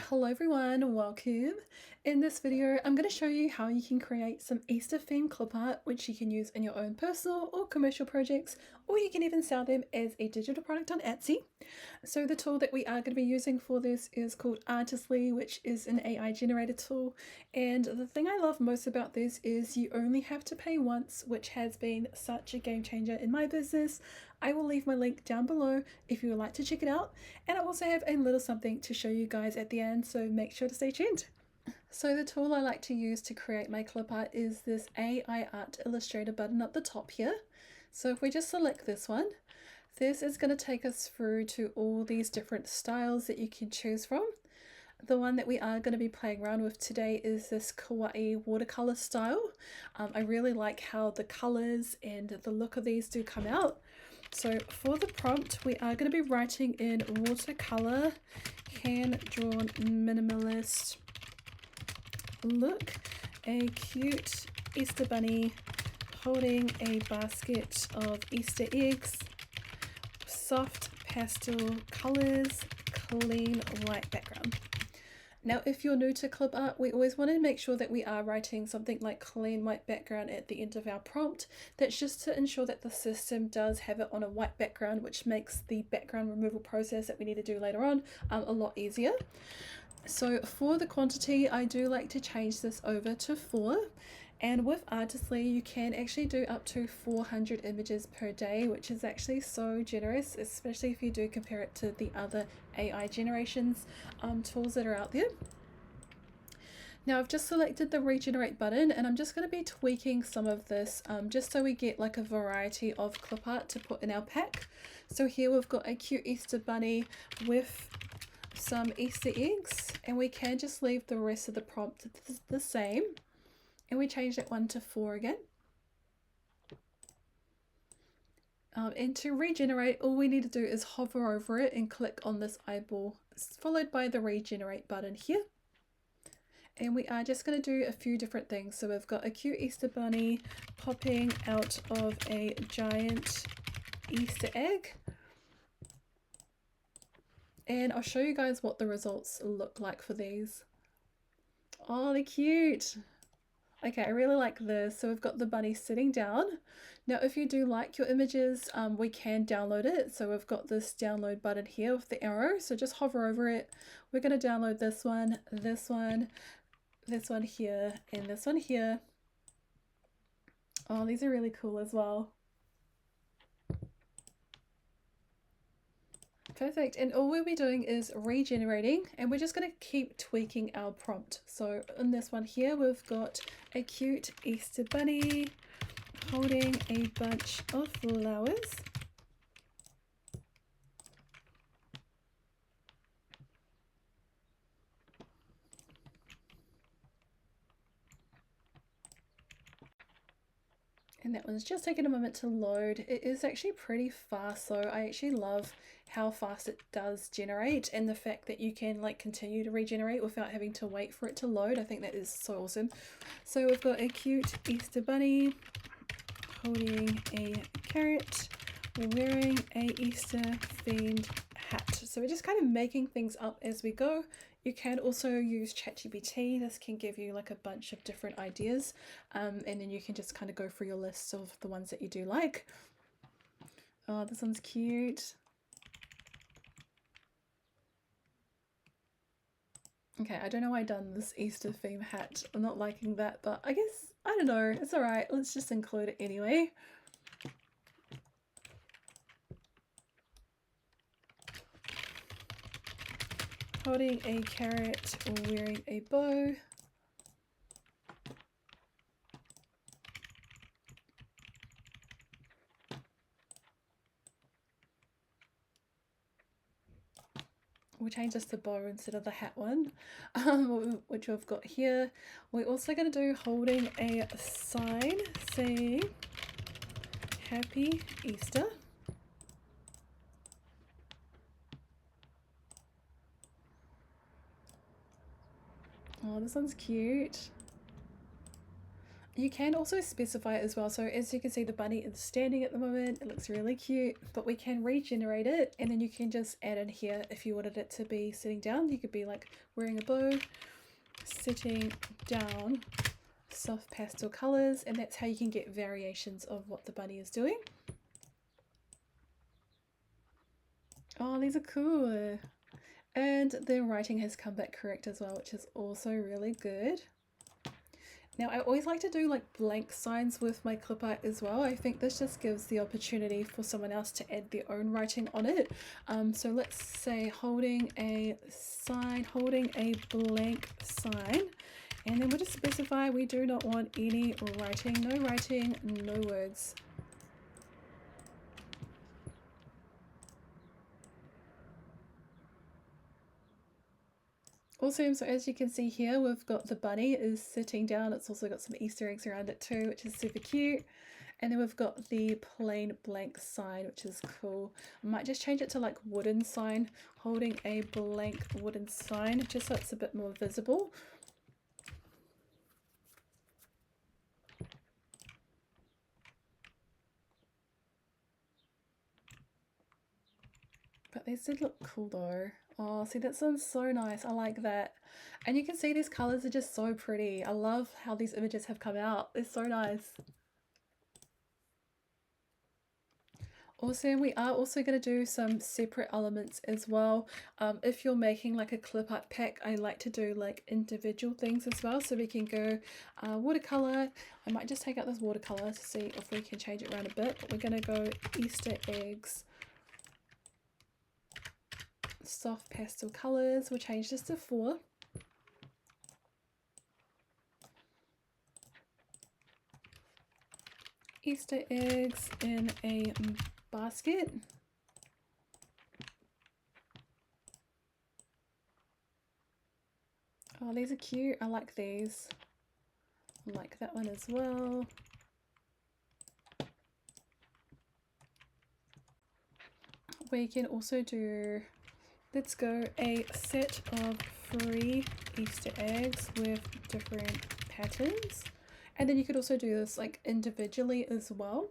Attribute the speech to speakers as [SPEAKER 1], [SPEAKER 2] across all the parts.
[SPEAKER 1] Hello everyone, welcome. In this video, I'm going to show you how you can create some Easter themed clip art, which you can use in your own personal or commercial projects, or you can even sell them as a digital product on Etsy. So the tool that we are going to be using for this is called Artistly, which is an AI generated tool. And the thing I love most about this is you only have to pay once, which has been such a game changer in my business. I will leave my link down below if you would like to check it out. And I also have a little something to show you guys at the end, so make sure to stay tuned. So the tool I like to use to create my clip art is this AI Art Illustrator button up the top here. So if we just select this one, this is going to take us through to all these different styles that you can choose from. The one that we are going to be playing around with today is this kawaii watercolor style. I really like how the colors and the look of these do come out. So for the prompt, we are going to be writing in watercolor, hand-drawn minimalist look, a cute Easter bunny holding a basket of Easter eggs, soft pastel colors, clean white background. Now, if you're new to clip art, we always want to make sure that we are writing something like clean white background at the end of our prompt. That's just to ensure that the system does have it on a white background, which makes the background removal process that we need to do later on a lot easier. So for the quantity, I do like to change this over to 4. And with Artistly, you can actually do up to 400 images per day, which is actually so generous, especially if you do compare it to the other AI generations tools that are out there. Now I've just selected the regenerate button, and I'm just going to be tweaking some of this just so we get like a variety of clip art to put in our pack. So here we've got a cute Easter bunny with some Easter eggs, and we can just leave the rest of the prompt the same. And we change that one to 4 again. And to regenerate, all we need to do is hover over it and click on this eyeball, followed by the regenerate button here. And we are just going to do a few different things. So we've got a cute Easter bunny popping out of a giant Easter egg. And I'll show you guys what the results look like for these. Oh, they're cute. Okay, I really like this. So we've got the bunny sitting down. Now, if you do like your images, we can download it. So we've got this download button here with the arrow. So just hover over it. We're going to download this one, this one, this one here, and this one here. Oh, these are really cool as well. Perfect, and all we'll be doing is regenerating, and we're just going to keep tweaking our prompt. So in this one here, we've got a cute Easter bunny holding a bunch of flowers. And that one's just taking a moment to load. It is actually pretty fast, so I actually love how fast it does generate, and the fact that you can like continue to regenerate without having to wait for it to load. I think that is so awesome. So we've got a cute Easter bunny holding a carrot, wearing a Easter themed hat. So we're just kind of making things up as we go. You can also use ChatGPT. This can give you like a bunch of different ideas, and then you can just kind of go through your list of the ones that you do like. Oh, this one's cute. Okay, I don't know why I've done this Easter theme hat. I'm not liking that, but I guess, I don't know, it's alright. Let's just include it anyway. Holding a carrot or wearing a bow. We'll change this to bow instead of the hat one, which we've got here. We're also going to do holding a sign saying Happy Easter. Oh, this one's cute. You can also specify it as well. So as you can see, the bunny is standing at the moment. It looks really cute, but we can regenerate it, and then you can just add in here if you wanted it to be sitting down. You could be like wearing a bow, sitting down, soft pastel colors, and that's how you can get variations of what the bunny is doing. Oh, these are cool. And the writing has come back correct as well, which is also really good. Now I always like to do like blank signs with my clip art as well. I think this just gives the opportunity for someone else to add their own writing on it. So let's say holding a sign, holding a blank sign, and then we'll just specify we do not want any writing, no words. Awesome, so as you can see here, we've got the bunny is sitting down. It's also got some Easter eggs around it too, which is super cute. And then we've got the plain blank sign, which is cool. I might just change it to like wooden sign, holding a blank wooden sign, just so it's a bit more visible. But these did look cool though. Oh, see, that sounds so nice. I like that. And you can see these colors are just so pretty. I love how these images have come out. They're so nice. Awesome. We are also going to do some separate elements as well. If you're making like a clip art pack, I like to do like individual things as well. So we can go watercolor. I might just take out this watercolor to see if we can change it around a bit. But we're going to go Easter eggs, soft pastel colors. We'll change this to 4. Easter eggs in a basket. Oh, these are cute. I like these. I like that one as well. We can also do, let's go a set of 3 Easter eggs with different patterns. And then you could also do this like individually as well.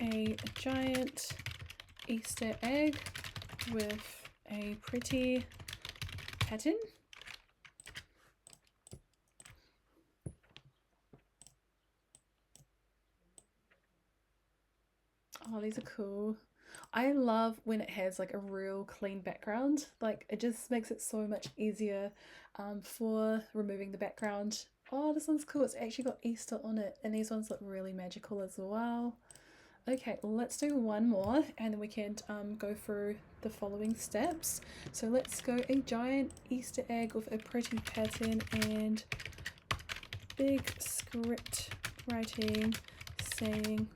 [SPEAKER 1] A giant Easter egg with a pretty pattern. Oh, these are cool. I love when it has like a real clean background. Like it just makes it so much easier for removing the background. Oh, this one's cool. It's actually got Easter on it, and these ones look really magical as well. Okay, let's do one more and then we can go through the following steps. So let's go a giant Easter egg with a pretty pattern and big script writing saying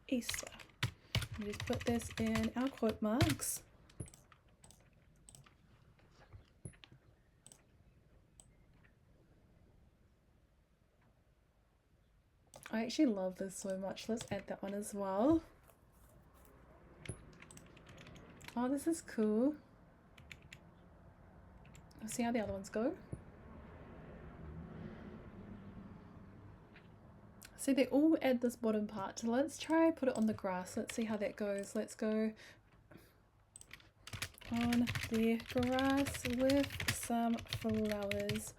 [SPEAKER 1] Easter. We just put this in our quote marks. I actually love this so much. Let's add that one as well. Oh, this is cool. Let's see how the other ones go. See, they all add this bottom part. So let's try put it on the grass. Let's see how that goes. Let's go on the grass with some flowers.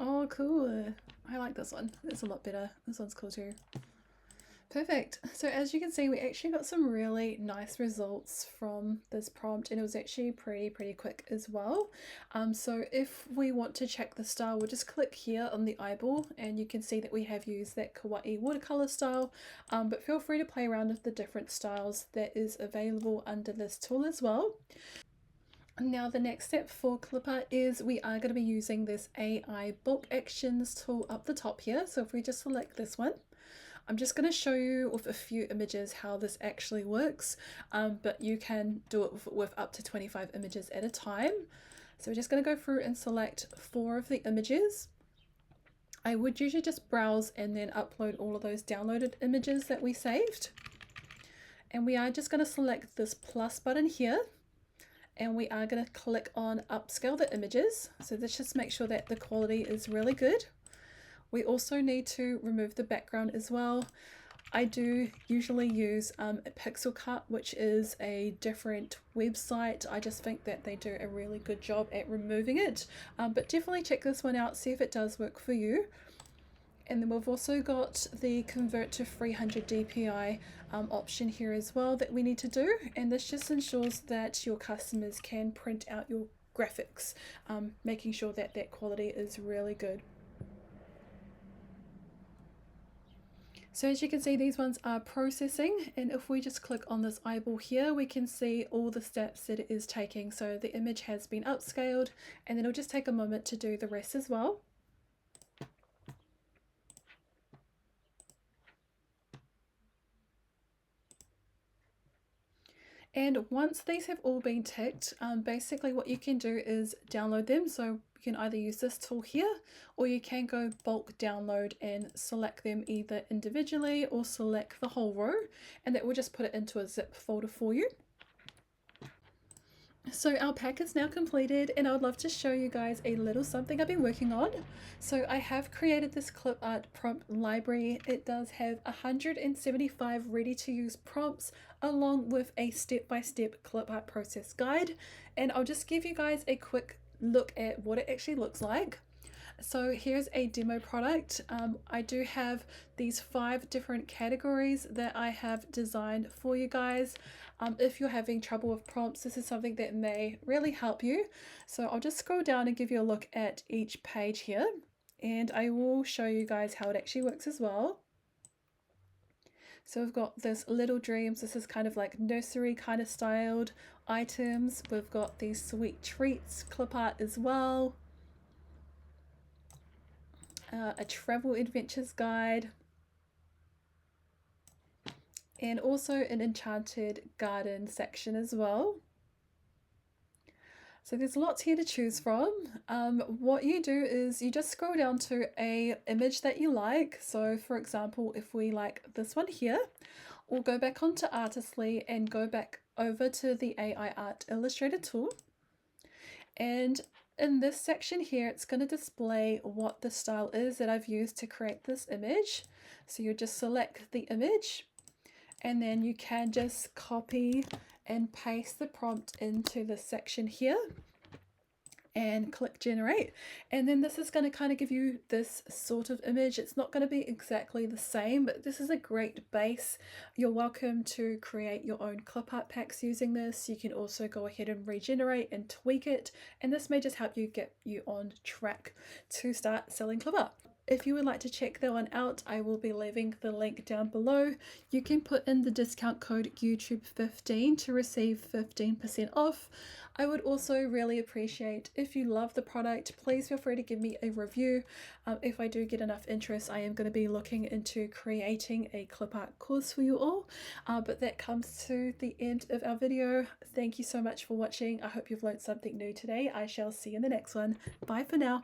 [SPEAKER 1] Oh, cool. I like this one. It's a lot better. This one's cool too. Perfect. So as you can see, we actually got some really nice results from this prompt, and it was actually pretty quick as well. So if we want to check the style, we'll just click here on the eyeball and you can see that we have used that kawaii watercolor style, but feel free to play around with the different styles that is available under this tool as well. Now the next step for Clipart is we are going to be using this AI bulk actions tool up the top here. So if we just select this one, I'm just going to show you with a few images how this actually works, but you can do it with up to 25 images at a time. So we're just going to go through and select 4 of the images. I would usually just browse and then upload all of those downloaded images that we saved. And we are just going to select this plus button here, and we are going to click on upscale the images. So this just makes sure that the quality is really good. We also need to remove the background as well. I do usually use Pixelcut, which is a different website. I just think that they do a really good job at removing it, but definitely check this one out, see if it does work for you. And then we've also got the convert to 300 dpi option here as well that we need to do, and this just ensures that your customers can print out your graphics, making sure that that quality is really good. So as you can see, these ones are processing, and if we just click on this eyeball here, we can see all the steps that it is taking. So the image has been upscaled, and then it'll just take a moment to do the rest as well. And once these have all been ticked, basically what you can do is download them. So you can either use this tool here, or you can go bulk download and select them either individually or select the whole row, and that will just put it into a zip folder for you. So our pack is now completed, and I would love to show you guys a little something I've been working on. So I have created this clip art prompt library. It does have 175 ready to use prompts along with a step-by-step clip art process guide, and I'll just give you guys a quick look at what it actually looks like. So here's a demo product. I do have these 5 different categories that I have designed for you guys. If you're having trouble with prompts, this is something that may really help you. So I'll just scroll down and give you a look at each page here, and I will show you guys how it actually works as well. So we've got this Little Dreams. This is kind of like nursery kind of styled items. We've got these Sweet Treats clip art as well. A travel adventures guide, and also an enchanted garden section as well. So there's lots here to choose from. What you do is you just scroll down to a image that you like. So for example, if we like this one here, we'll go back onto Artistly and go back over to the AI Art Illustrator tool, and in this section here, it's going to display what the style is that I've used to create this image. So you just select the image, and then you can just copy and paste the prompt into this section here and click generate. And then this is going to kind of give you this sort of image. It's not going to be exactly the same, but this is a great base. You're welcome to create your own clip art packs using this. You can also go ahead and regenerate and tweak it, and this may just help you get you on track to start selling clip art. If you would like to check that one out, I will be leaving the link down below. You can put in the discount code YouTube15 to receive 15% off. I would also really appreciate if you love the product, please feel free to give me a review. If I do get enough interest, I am going to be looking into creating a clip art course for you all. But that comes to the end of our video. Thank you so much for watching. I hope you've learned something new today. I shall see you in the next one. Bye for now.